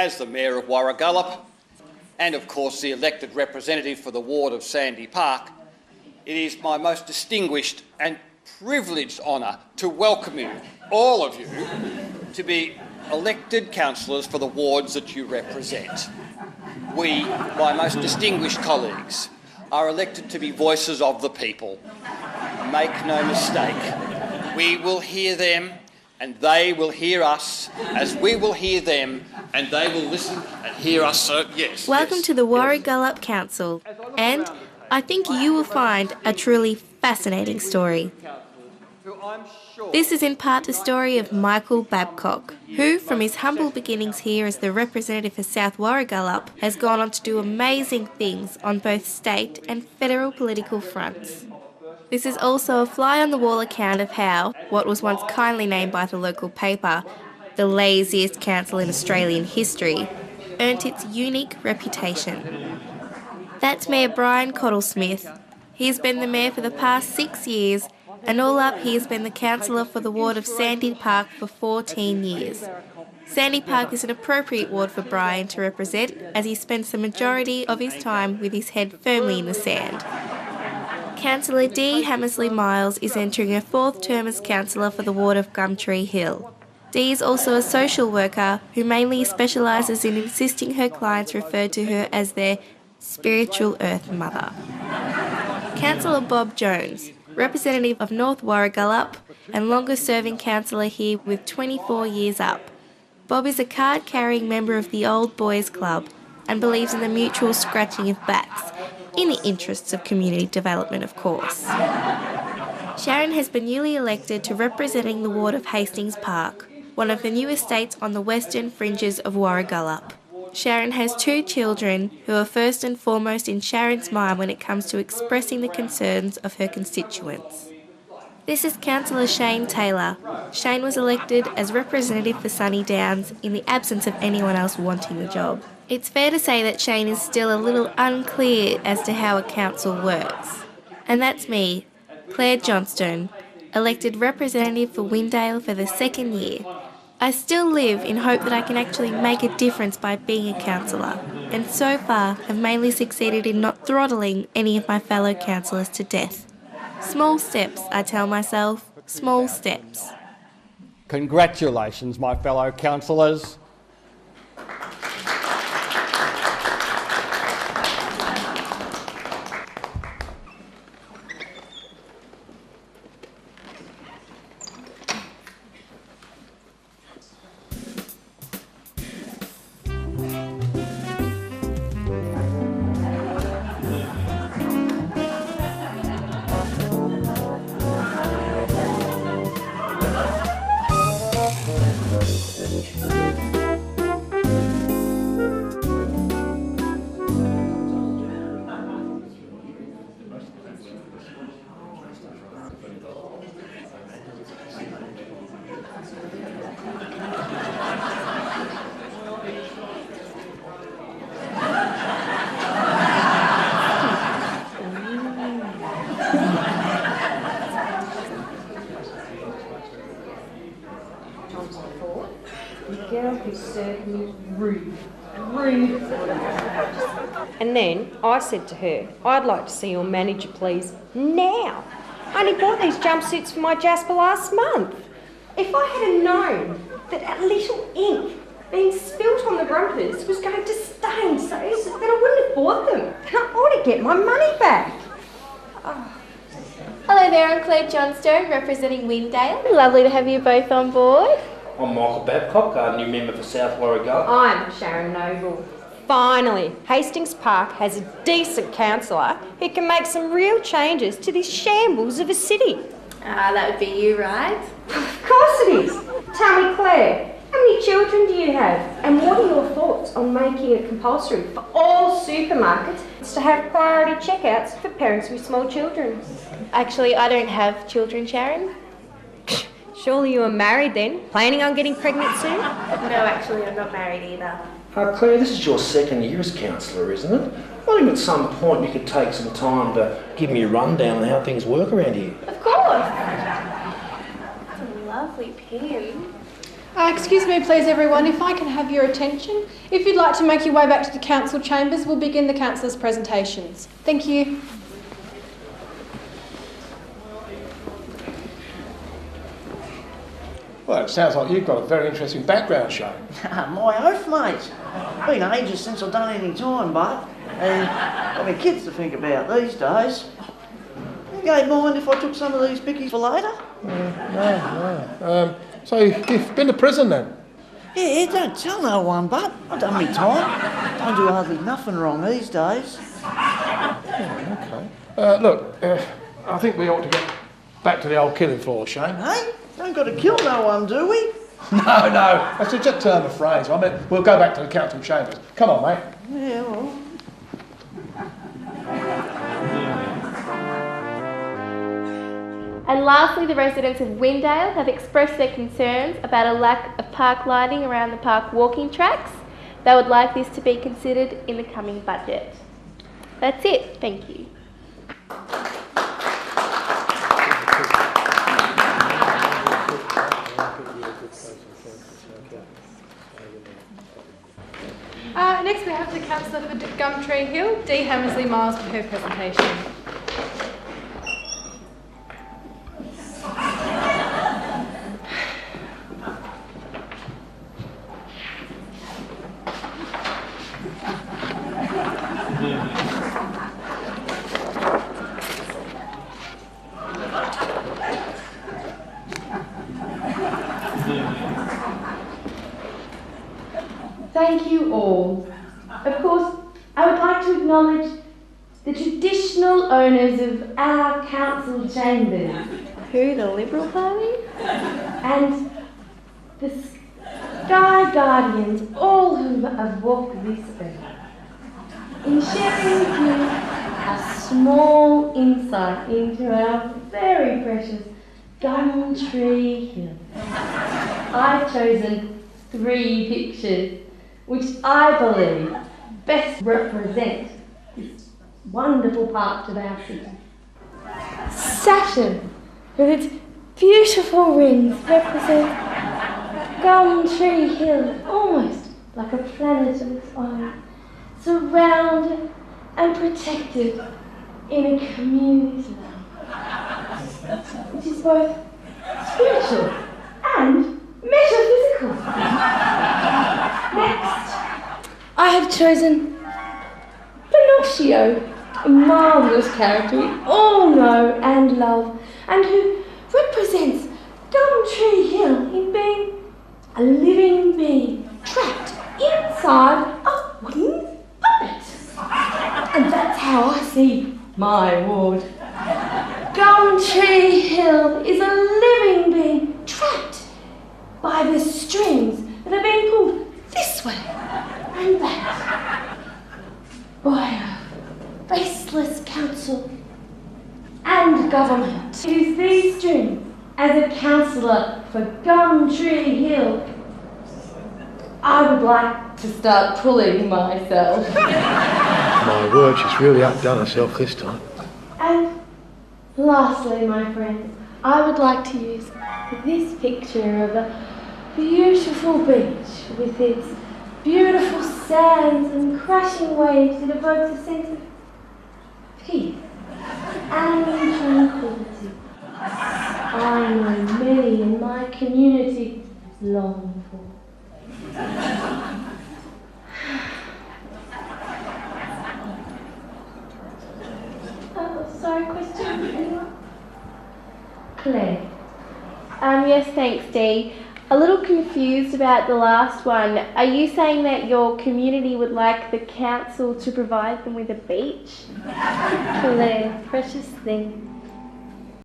as the Mayor of Warragullup, and of course the elected representative for the ward of Sandy Park, it is my most distinguished and privileged honour to welcome you, all of you, to be elected councillors for the wards that you represent. We, my most distinguished colleagues, are elected to be voices of the people. Make no mistake, we will hear them and they will hear us, as we will hear them and they will listen and hear us. So, yes. Welcome to the Warragullup Council, and I think you will find a truly fascinating story. This is in part the story of Michael Babcock, who, from his humble beginnings here as the representative for South Warragullup, has gone on to do amazing things on both state and federal political fronts. This is also a fly-on-the-wall account of how, what was once kindly named by the local paper, the laziest council in Australian history, earned its unique reputation. That's Mayor Brian Cottle-Smith. He's been the mayor for the past 6 years, and all up he has been the councillor for the ward of Sandy Park for 14 years. Sandy Park is an appropriate ward for Brian to represent, as he spends the majority of his time with his head firmly in the sand. Councillor Dee Hammersley-Miles is entering her 4th term as councillor for the ward of Gumtree Hill. Dee is also a social worker who mainly specialises in insisting her clients refer to her as their spiritual earth mother. Councillor Bob Jones, representative of North Warragullup and longest-serving councillor here with 24 years up. Bob is a card-carrying member of the Old Boys Club and believes in the mutual scratching of backs, in the interests of community development, of course. Sharon has been newly elected to representing the ward of Hastings Park, one of the new estates on the western fringes of Warragullup. Sharon has 2 children who are first and foremost in Sharon's mind when it comes to expressing the concerns of her constituents. This is Councillor Shane Taylor. Shane was elected as representative for Sunny Downs in the absence of anyone else wanting the job. It's fair to say that Shane is still a little unclear as to how a council works. And that's me, Claire Johnstone, elected representative for Windale for the 2nd year. I still live in hope that I can actually make a difference by being a councillor, and so far have mainly succeeded in not throttling any of my fellow councillors to death. Small steps, I tell myself, small steps. Congratulations, my fellow councillors. And then I said to her, I'd like to see your manager, please, now. I only bought these jumpsuits for my Jasper last month. If I had known that a little ink being spilt on the rumpers was going to stain so, then I wouldn't have bought them. And I ought to get my money back. Oh. Hello there, I'm Claire Johnstone, representing Windale. Lovely to have you both on board. I'm Michael Babcock, a new member for South Warragullup. I'm Sharon Noble. Finally, Hastings Park has a decent councillor who can make some real changes to this shambles of a city. That would be you, right? Of course it is. Tell me, Claire, how many children do you have? And what are your thoughts on making it compulsory for all supermarkets to have priority checkouts for parents with small children? Actually, I don't have children, Sharon. Surely you are married then? Planning on getting pregnant soon? No, actually, I'm not married either. Claire, this is your 2nd year as councillor, isn't it? I think at some point you could take some time to give me a rundown on how things work around here. Of course. That's a lovely pin. Excuse me please everyone, if I can have your attention. If you'd like to make your way back to the council chambers, we'll begin the councillors' presentations. Thank you. Well, it sounds like you've got a very interesting background, Shane. My oath, mate. Been ages since I've done any time, but and got my kids to think about these days. You don't mind if I took some of these bickies for later? No. So you've been to prison then? Yeah, don't tell no one, but I've done me time. Don't do hardly nothing wrong these days. Okay. Look, I think we ought to get back to the old killing floor, Shane. Hey, don't got to kill no one, do we? No, that's just a turn of phrase. I mean, we'll go back to the council chambers. Come on, mate. Yeah, well. And lastly, the residents of Windale have expressed their concerns about a lack of park lighting around the park walking tracks. They would like this to be considered in the coming budget. That's it. Thank you. Next we have the councillor for Gumtree Hill, Dee Hammersley Miles, for her presentation. Thank you all. Of course, I would like to acknowledge the traditional owners of our council chambers. Who? The Liberal Party? And the Sky Guardians, all who have walked this earth. In sharing with you a small insight into our very precious Gumtree Hill, I've chosen 3 pictures which I believe best represent this wonderful part of our city. Saturn, with its beautiful rings, represents Gumtree Hill, almost like a planet of its own, surrounded and protected in a community which is both spiritual and metaphysical. Next, I have chosen Pinocchio, a marvellous character we all know and love, and who represents Gumtree Hill in being a living being trapped inside a wooden puppet. And that's how I see my ward. Gumtree Hill is a living being trapped by the strings that are being pulled this way and that by a faceless council and government. It is these strings, as a councillor for Gumtree Hill, I would like to start pulling myself. My word, she's really outdone herself this time. And lastly, my friends, I would like to use this picture of a beautiful beach with its beautiful sands and crashing waves that evokes a sense of peace and tranquility. I know many in my community long for. Sorry, question? Anyone? Claire. Yes, thanks, Dee. A little confused about the last one. Are you saying that your community would like the council to provide them with a beach? Claire, precious thing.